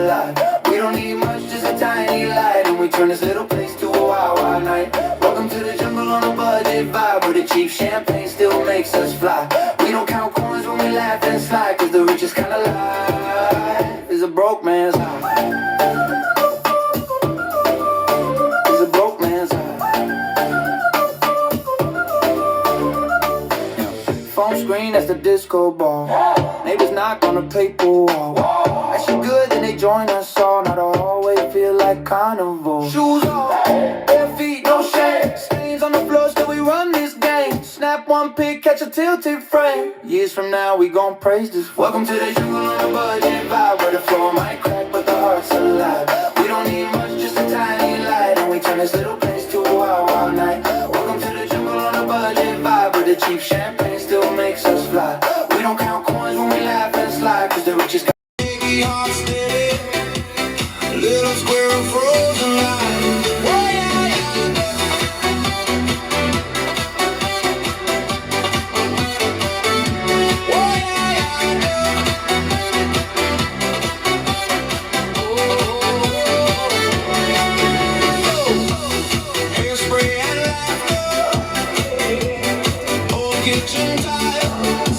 alive. We don't need much, just a tiny light, and we turn this little place to a wild, wild night. Welcome to the jungle on a budget vibe, where the cheap champagne still makes us fly. We don't count coins when we laugh and slide, cause the richest kind of life is a broke man's life. Is a broke man's life. Phone screen, that's the disco ball. Neighbors knock on the paper wall. Actually good, then they join us all. Now the hallway feel like carnival. Shoes off, bare feet, no shame. Stains on the floor, still we run this game. Snap one pic, catch a tilted frame. Years from now, we gon' praise this. Welcome to the jungle on a budget vibe, where the floor might crack, but the heart's alive. We don't need much, just a tiny light, and we turn this little place to a wild, wild night. Welcome to the jungle on a budget vibe, where the cheap champagne still makes us fly. We don't count coins when we laugh and slide, cause the richest Biggie heart steady, little square of frozen lime. Oh yeah, yeah. Oh yeah, yeah. Oh, hairspray and laughter, old kitchen tiles.